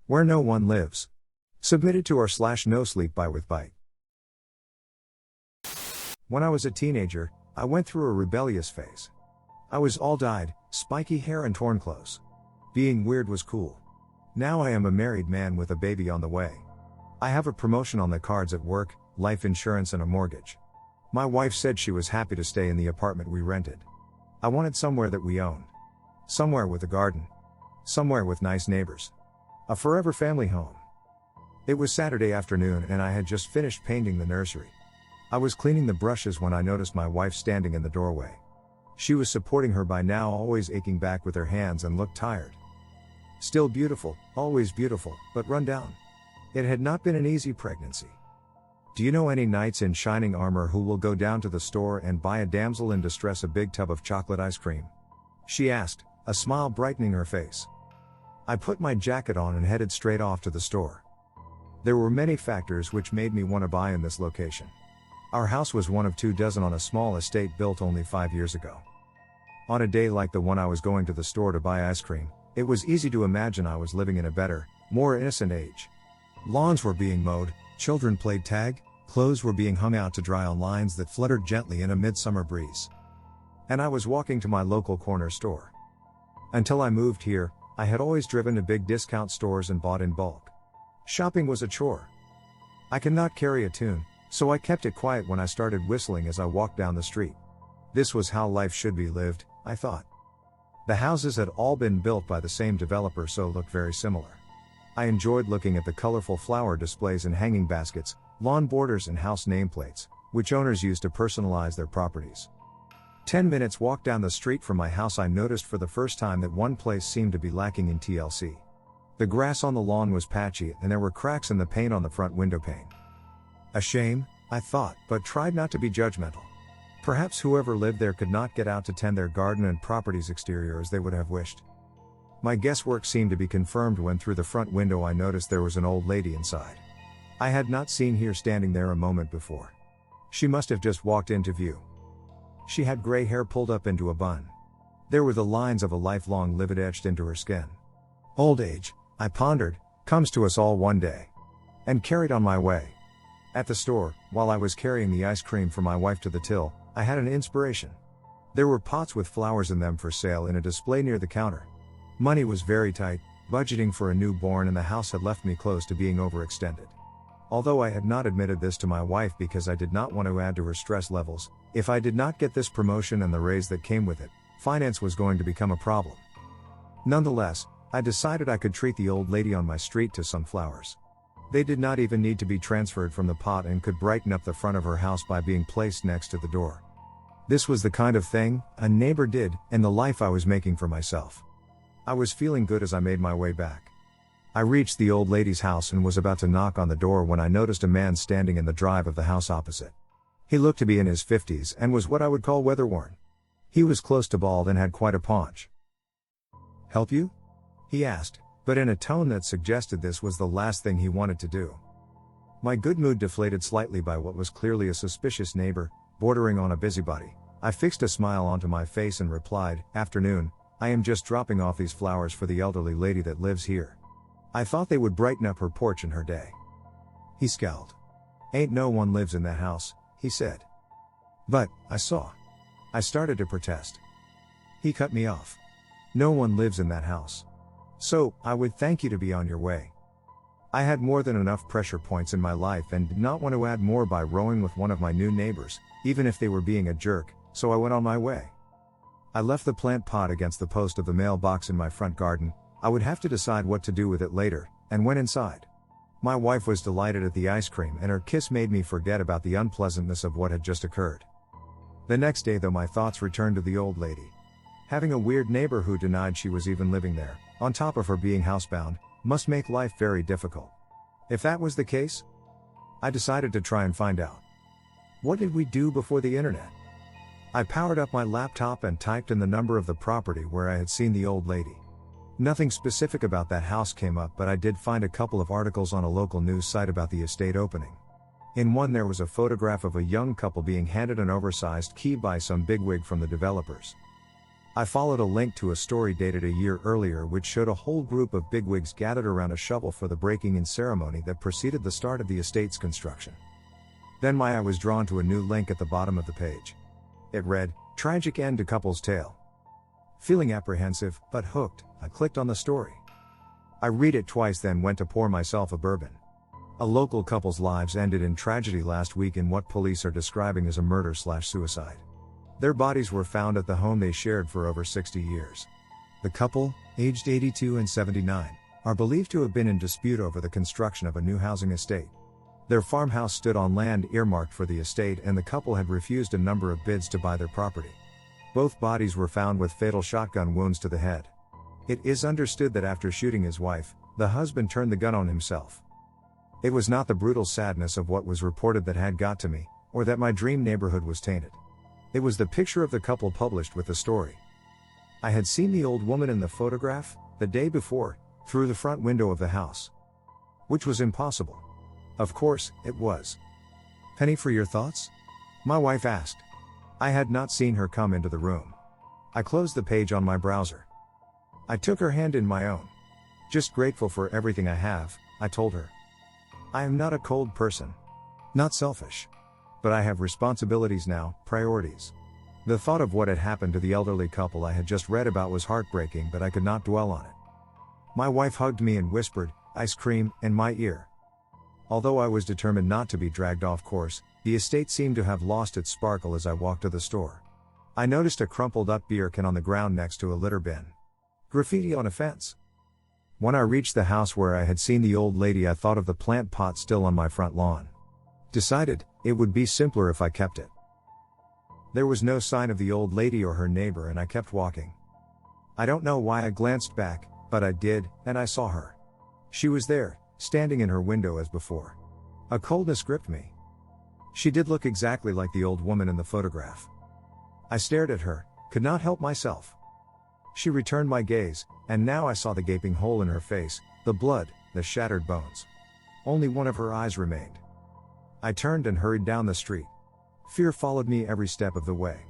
Where no one lives. Submitted to r/nosleep by with bite. When I was a teenager, I went through a rebellious phase. I was all-dyed, spiky hair and torn clothes. Being weird was cool. Now I am a married man with a baby on the way. I have a promotion on the cards at work, life insurance and a mortgage. My wife said she was happy to stay in the apartment we rented. I wanted somewhere that we own. Somewhere with a garden. Somewhere with nice neighbors. A forever family home. It was Saturday afternoon and I had just finished painting the nursery. I was cleaning the brushes when I noticed my wife standing in the doorway. She was supporting her by now always aching back with her hands and looked tired. Still beautiful, always beautiful, but run down. It had not been an easy pregnancy. Do you know any knights in shining armor who will go down to the store and buy a damsel in distress a big tub of chocolate ice cream? She asked, a smile brightening her face. I put my jacket on and headed straight off to the store. There were many factors which made me want to buy in this location. Our house was one of 24 on a small estate built only 5 years ago. On a day like the one I was going to the store to buy ice cream, it was easy to imagine I was living in a better, more innocent age. Lawns were being mowed, children played tag, clothes were being hung out to dry on lines that fluttered gently in a midsummer breeze. And I was walking to my local corner store. Until I moved here, I had always driven to big discount stores and bought in bulk. Shopping was a chore. I cannot carry a tune, so I kept it quiet when I started whistling as I walked down the street. This was how life should be lived, I thought. The houses had all been built by the same developer, so looked very similar. I enjoyed looking at the colorful flower displays and hanging baskets, lawn borders and house nameplates, which owners used to personalize their properties. 10 minutes walk down the street from my house, I noticed for the first time that one place seemed to be lacking in TLC. The grass on the lawn was patchy and there were cracks in the paint on the front window pane. A shame, I thought, but tried not to be judgmental. Perhaps whoever lived there could not get out to tend their garden and property's exterior as they would have wished. My guesswork seemed to be confirmed when through the front window I noticed there was an old lady inside. I had not seen her standing there a moment before. She must have just walked into view. She had gray hair pulled up into a bun. There were the lines of a lifelong livid etched into her skin. Old age, I pondered, comes to us all one day. And carried on my way. At the store, while I was carrying the ice cream for my wife to the till, I had an inspiration. There were pots with flowers in them for sale in a display near the counter. Money was very tight, budgeting for a newborn, and the house had left me close to being overextended. Although I had not admitted this to my wife because I did not want to add to her stress levels, if I did not get this promotion and the raise that came with it, finance was going to become a problem. Nonetheless, I decided I could treat the old lady on my street to some flowers. They did not even need to be transferred from the pot and could brighten up the front of her house by being placed next to the door. This was the kind of thing a neighbor did in the life I was making for myself. I was feeling good as I made my way back. I reached the old lady's house and was about to knock on the door when I noticed a man standing in the drive of the house opposite. He looked to be in his 50s and was what I would call weather-worn. He was close to bald and had quite a paunch. "Help you?" he asked, but in a tone that suggested this was the last thing he wanted to do. My good mood deflated slightly by what was clearly a suspicious neighbor, bordering on a busybody. I fixed a smile onto my face and replied, "Afternoon, I am just dropping off these flowers for the elderly lady that lives here. I thought they would brighten up her porch and her day." He scowled. "Ain't no one lives in that house," he said. "But, I saw." I started to protest. He cut me off. "No one lives in that house. So, I would thank you to be on your way." I had more than enough pressure points in my life and did not want to add more by rowing with one of my new neighbors, even if they were being a jerk, so I went on my way. I left the plant pot against the post of the mailbox in my front garden. I would have to decide what to do with it later, and went inside. My wife was delighted at the ice cream and her kiss made me forget about the unpleasantness of what had just occurred. The next day though my thoughts returned to the old lady. Having a weird neighbor who denied she was even living there, on top of her being housebound, must make life very difficult. If that was the case, I decided to try and find out. What did we do before the internet? I powered up my laptop and typed in the number of the property where I had seen the old lady. Nothing specific about that house came up, but I did find a couple of articles on a local news site about the estate opening. In one there was a photograph of a young couple being handed an oversized key by some bigwig from the developers. I followed a link to a story dated a year earlier which showed a whole group of bigwigs gathered around a shovel for the breaking-in ceremony that preceded the start of the estate's construction. Then my eye was drawn to a new link at the bottom of the page. It read, "Tragic end to couple's tale." Feeling apprehensive, but hooked, I clicked on the story. I read it twice, then went to pour myself a bourbon. A local couple's lives ended in tragedy last week in what police are describing as a murder/suicide. Their bodies were found at the home they shared for over 60 years. The couple, aged 82 and 79, are believed to have been in dispute over the construction of a new housing estate. Their farmhouse stood on land earmarked for the estate, and the couple had refused a number of bids to buy their property. Both bodies were found with fatal shotgun wounds to the head. It is understood that after shooting his wife, the husband turned the gun on himself. It was not the brutal sadness of what was reported that had got to me, or that my dream neighborhood was tainted. It was the picture of the couple published with the story. I had seen the old woman in the photograph, the day before, through the front window of the house. Which was impossible. Of course, it was. "Penny, for your thoughts?" my wife asked. I had not seen her come into the room. I closed the page on my browser. I took her hand in my own. "Just grateful for everything I have," I told her. "I am not a cold person. Not selfish. But I have responsibilities now, priorities." The thought of what had happened to the elderly couple I had just read about was heartbreaking, but I could not dwell on it. My wife hugged me and whispered, "Ice cream," in my ear. Although I was determined not to be dragged off course, the estate seemed to have lost its sparkle as I walked to the store. I noticed a crumpled up beer can on the ground next to a litter bin. Graffiti on a fence. When I reached the house where I had seen the old lady, I thought of the plant pot still on my front lawn. Decided, it would be simpler if I kept it. There was no sign of the old lady or her neighbor, and I kept walking. I don't know why I glanced back, but I did, and I saw her. She was there, standing in her window as before. A coldness gripped me. She did look exactly like the old woman in the photograph. I stared at her, could not help myself. She returned my gaze, and now I saw the gaping hole in her face, the blood, the shattered bones. Only one of her eyes remained. I turned and hurried down the street. Fear followed me every step of the way.